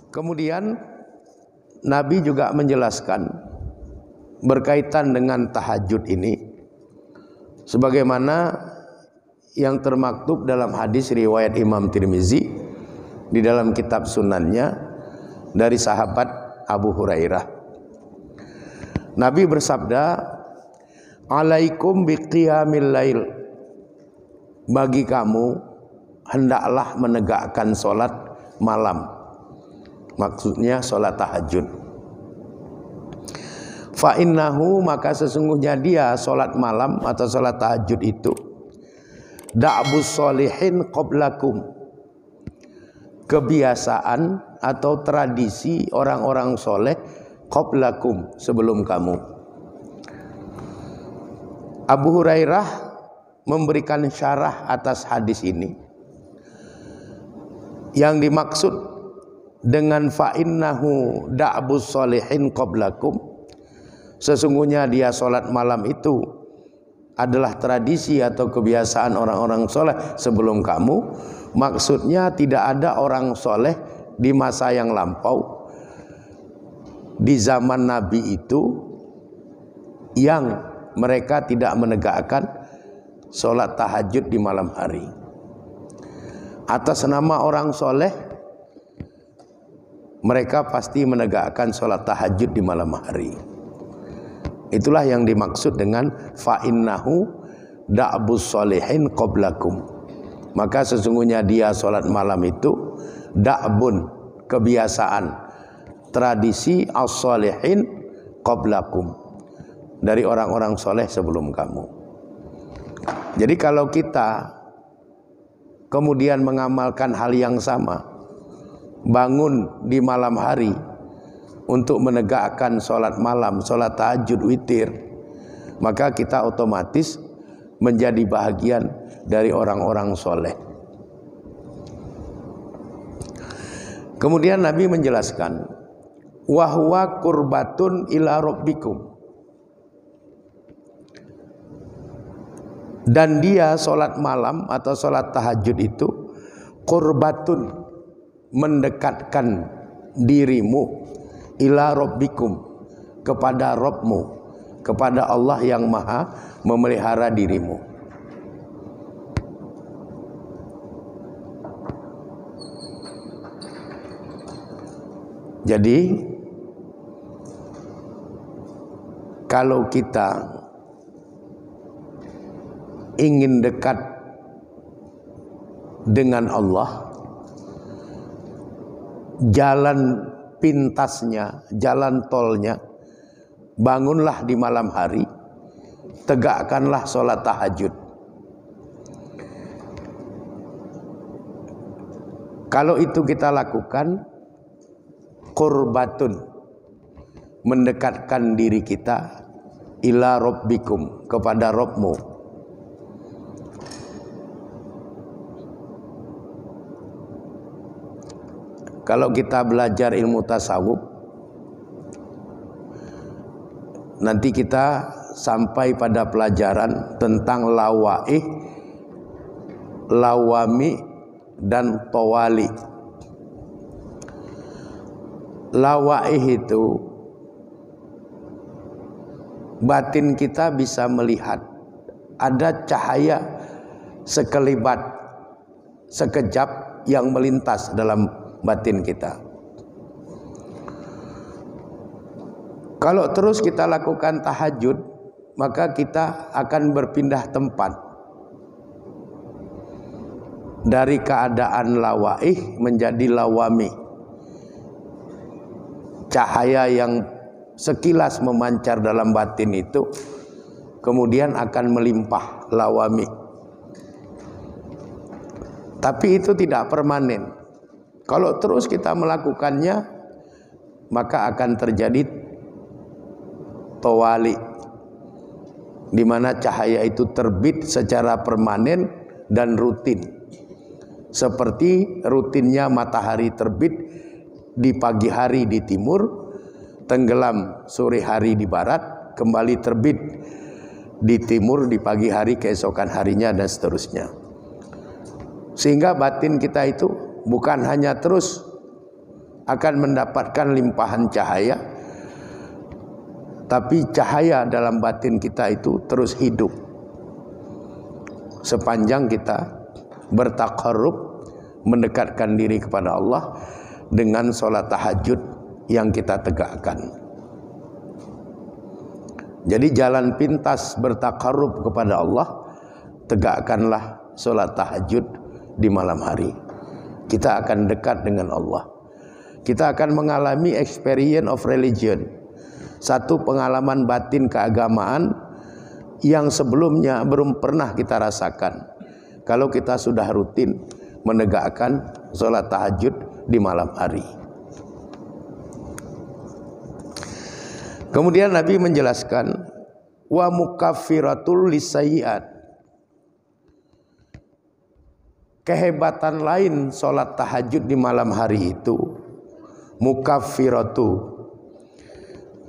Kemudian Nabi juga menjelaskan berkaitan dengan tahajud ini, sebagaimana yang termaktub dalam hadis riwayat Imam Tirmizi di dalam kitab sunannya dari sahabat Abu Hurairah. Nabi bersabda, "Alaikum biqiyamil lail." Bagi kamu hendaklah menegakkan solat malam. Maksudnya solat tahajud. Fa innahu, maka sesungguhnya dia solat malam atau solat tahajud itu da'bus solihin qablakum, kebiasaan atau tradisi orang-orang soleh qablakum, sebelum kamu. Abu Hurairah memberikan syarah atas hadis ini. Yang dimaksud dengan fa innahu da'bus solihin qablakum, sesungguhnya dia solat malam itu adalah tradisi atau kebiasaan orang-orang soleh sebelum kamu. Maksudnya tidak ada orang soleh di masa yang lampau, di zaman Nabi itu, yang mereka tidak menegakkan solat tahajud di malam hari. Atas nama orang soleh, mereka pasti menegakkan solat tahajud di malam hari. Itulah yang dimaksud dengan fa innahu da'bus solihin qablakum. Maka sesungguhnya dia solat malam itu da'bun, kebiasaan, tradisi as-solihin qablakum, dari orang-orang soleh sebelum kamu. Jadi kalau kita kemudian mengamalkan hal yang sama, bangun di malam hari untuk menegakkan sholat malam, sholat tahajud, witir, maka kita otomatis menjadi bahagian dari orang-orang soleh. Kemudian Nabi menjelaskan, wahwa kurbatun ila rabbikum, dan dia sholat malam atau sholat tahajud itu kurbatun, mendekatkan dirimu, ila rabbikum, kepada Rabbmu, kepada Allah yang maha memelihara dirimu. Jadi kalau kita ingin dekat dengan Allah, jalan pintasnya, jalan tolnya, bangunlah di malam hari, tegakkanlah sholat tahajud. Kalau itu kita lakukan, qurbatun, mendekatkan diri kita, ila rabbikum, kepada Rabbmu. Kalau kita belajar ilmu tasawuf, nanti kita sampai pada pelajaran tentang lawaih, lawami, dan tawali. Lawaih itu batin kita bisa melihat ada cahaya sekelibat, sekejap yang melintas dalam batin kita. Kalau terus kita lakukan tahajud, maka kita akan berpindah tempat dari keadaan lawaih menjadi lawami. Cahaya yang sekilas memancar dalam batin itu kemudian akan melimpah, lawami. Tapi itu tidak permanen. Kalau terus kita melakukannya, maka akan terjadi tawali, di mana cahaya itu terbit secara permanen dan rutin, seperti rutinnya matahari terbit di pagi hari di timur, tenggelam sore hari di barat, kembali terbit di timur di pagi hari keesokan harinya, dan seterusnya. Sehingga batin kita itu bukan hanya terus akan mendapatkan limpahan cahaya, tapi cahaya dalam batin kita itu terus hidup sepanjang kita bertaqarrub, mendekatkan diri kepada Allah dengan sholat tahajud yang kita tegakkan. Jadi jalan pintas bertaqarrub kepada Allah, tegakkanlah sholat tahajud di malam hari. Kita akan dekat dengan Allah. Kita akan mengalami experience of religion, satu pengalaman batin keagamaan yang sebelumnya belum pernah kita rasakan kalau kita sudah rutin menegakkan sholat tahajud di malam hari. Kemudian Nabi menjelaskan wa mukaffiratul lisayyi'at. Kehebatan lain sholat tahajud di malam hari itu, mukaffiratu,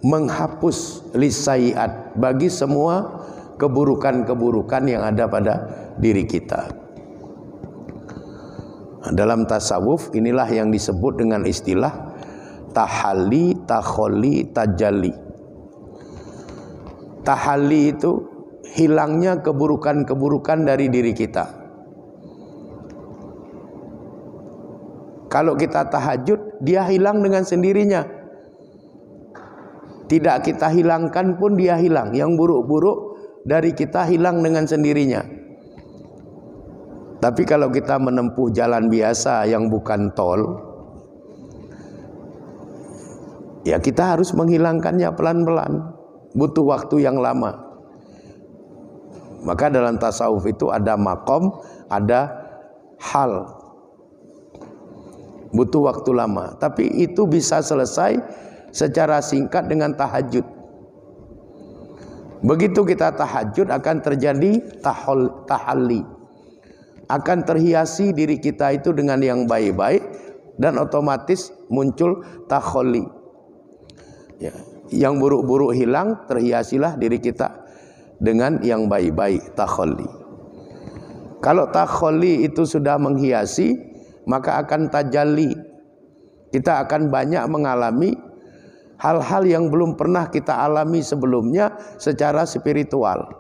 menghapus lisayyi'at, bagi semua keburukan-keburukan yang ada pada diri kita. Dalam tasawuf inilah yang disebut dengan istilah tahalli, takholli, tajalli. Tahalli itu hilangnya keburukan-keburukan dari diri kita. Kalau kita tahajud, dia hilang dengan sendirinya. Tidak kita hilangkan pun dia hilang. Yang buruk-buruk dari kita hilang dengan sendirinya. Tapi kalau kita menempuh jalan biasa yang bukan tol, ya kita harus menghilangkannya pelan-pelan. Butuh waktu yang lama. Maka dalam tasawuf itu ada maqam, ada hal. Butuh waktu lama, tapi itu bisa selesai secara singkat dengan tahajud. Begitu kita tahajud akan terjadi tahalli, akan terhiasi diri kita itu dengan yang baik-baik, dan otomatis muncul takholli. Ya, yang buruk-buruk hilang, terhiasilah diri kita dengan yang baik-baik, takholli. Kalau takholli itu sudah menghiasi, maka akan tajalli. Kita akan banyak mengalami hal-hal yang belum pernah kita alami sebelumnya secara spiritual.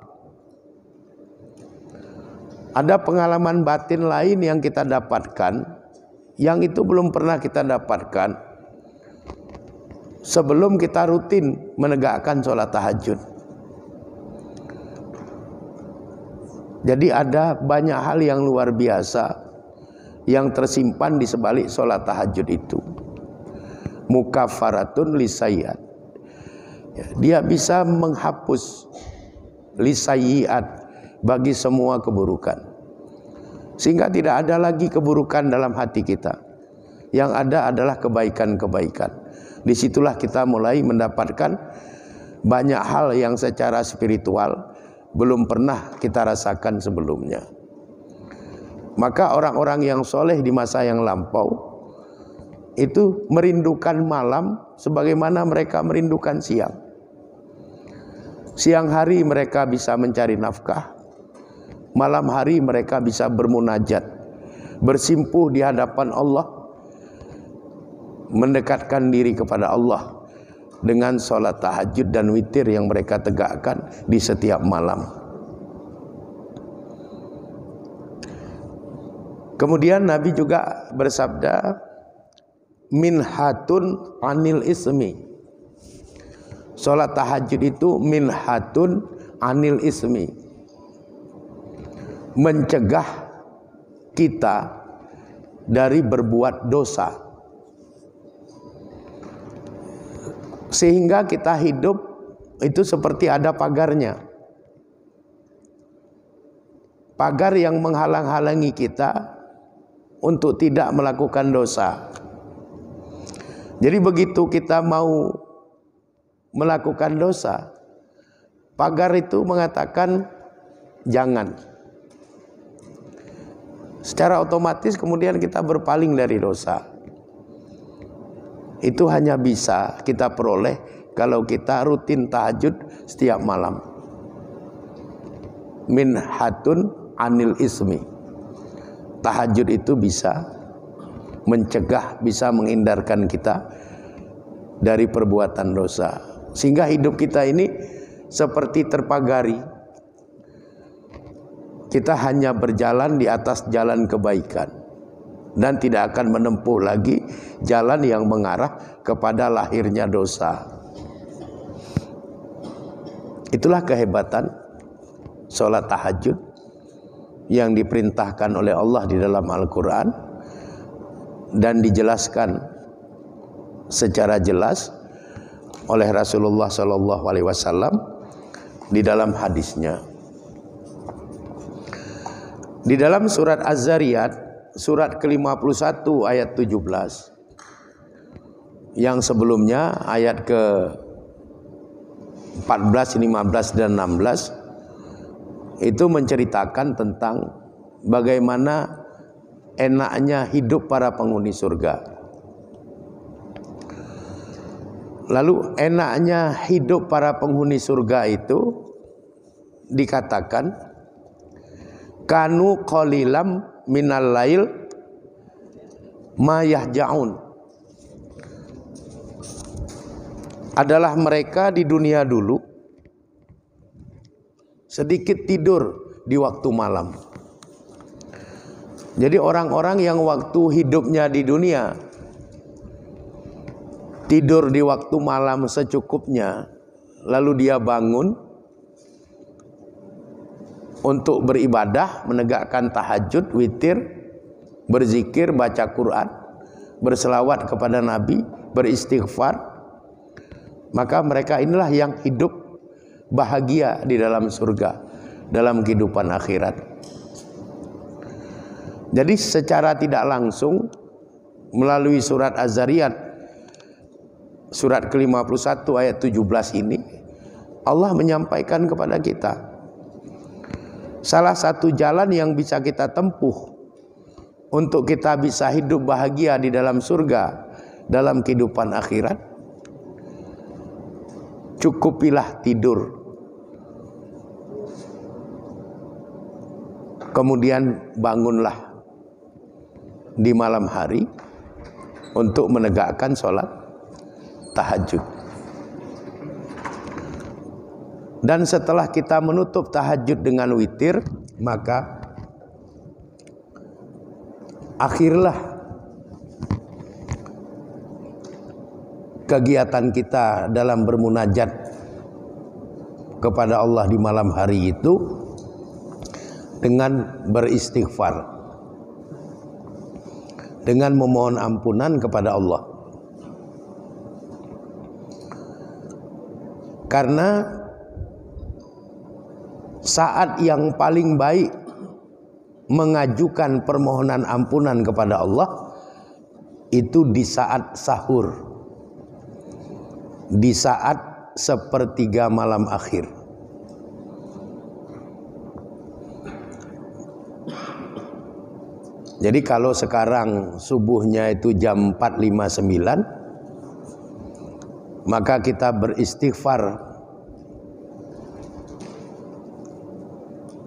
Ada pengalaman batin lain yang kita dapatkan, yang itu belum pernah kita dapatkan sebelum kita rutin menegakkan sholat tahajud. Jadi ada banyak hal yang luar biasa yang tersimpan di sebalik sholat tahajud itu. Mukaffaratun lisayyi'at. Ya, dia bisa menghapus lisayyi'at, bagi semua keburukan. Sehingga tidak ada lagi keburukan dalam hati kita. Yang ada adalah kebaikan-kebaikan. Disitulah kita mulai mendapatkan banyak hal yang secara spiritual belum pernah kita rasakan sebelumnya. Maka orang-orang yang soleh di masa yang lampau itu merindukan malam sebagaimana mereka merindukan siang. Siang hari mereka bisa mencari nafkah, malam hari mereka bisa bermunajat, bersimpuh di hadapan Allah, mendekatkan diri kepada Allah dengan sholat tahajud dan witir yang mereka tegakkan di setiap malam. Kemudian Nabi juga bersabda, minhatun anil ismi. Sholat tahajud itu minhatun anil ismi, mencegah kita dari berbuat dosa, sehingga kita hidup itu seperti ada pagarnya. Pagar yang menghalang-halangi kita untuk tidak melakukan dosa. Jadi begitu kita mau melakukan dosa, pagar itu mengatakan jangan. Secara otomatis kemudian kita berpaling dari dosa. Itu hanya bisa kita peroleh kalau kita rutin tahajud setiap malam. Minhatun anil ismi. Tahajud itu bisa mencegah, bisa menghindarkan kita dari perbuatan dosa. Sehingga hidup kita ini seperti terpagari. Kita hanya berjalan di atas jalan kebaikan dan tidak akan menempuh lagi jalan yang mengarah kepada lahirnya dosa. Itulah kehebatan sholat tahajud yang diperintahkan oleh Allah di dalam Al-Quran dan dijelaskan secara jelas oleh Rasulullah SAW di dalam hadisnya. Di dalam surat Az-Zariyat, surat ke-51 ayat 17, yang sebelumnya ayat ke-14, 15 dan 16 itu menceritakan tentang bagaimana enaknya hidup para penghuni surga. Lalu enaknya hidup para penghuni surga itu dikatakan kanu qalilam minal lail ma yahja'un. Adalah mereka di dunia dulu sedikit tidur di waktu malam. Jadi orang-orang yang waktu hidupnya di dunia tidur di waktu malam secukupnya, lalu dia bangun untuk beribadah, menegakkan tahajud, witir, berzikir, baca Quran, berselawat kepada Nabi, beristighfar, maka mereka inilah yang hidup bahagia di dalam surga, dalam kehidupan akhirat. Jadi secara tidak langsung melalui surat Az-Zariyat surat ke-51 ayat 17 ini Allah menyampaikan kepada kita salah satu jalan yang bisa kita tempuh untuk kita bisa hidup bahagia di dalam surga, dalam kehidupan akhirat. Cukupilah tidur, kemudian bangunlah di malam hari untuk menegakkan sholat tahajud. Dan setelah kita menutup tahajud dengan witir, maka akhirlah kegiatan kita dalam bermunajat kepada Allah di malam hari itu dengan beristighfar, dengan memohon ampunan kepada Allah. Karena saat yang paling baik mengajukan permohonan ampunan kepada Allah itu di saat sahur, di saat sepertiga malam akhir. Jadi kalau sekarang subuhnya itu jam 4.59, maka kita beristighfar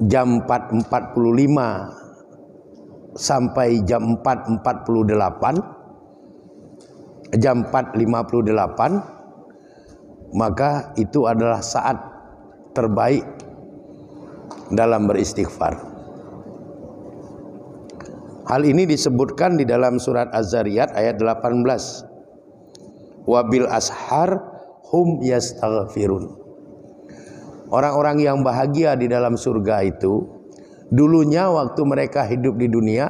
jam 4.45 sampai jam 4.48, jam 4.58, maka itu adalah saat terbaik dalam beristighfar. Hal ini disebutkan di dalam surat Az-Zariyat ayat 18. Wabil ashar hum yastaghfirun. Orang-orang yang bahagia di dalam surga itu dulunya waktu mereka hidup di dunia,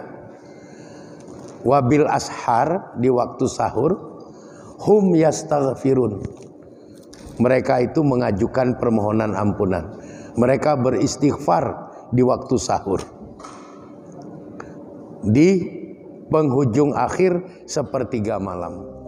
wabil ashar, di waktu sahur, hum yastaghfirun, mereka itu mengajukan permohonan ampunan. Mereka beristighfar di waktu sahur, di penghujung akhir sepertiga malam.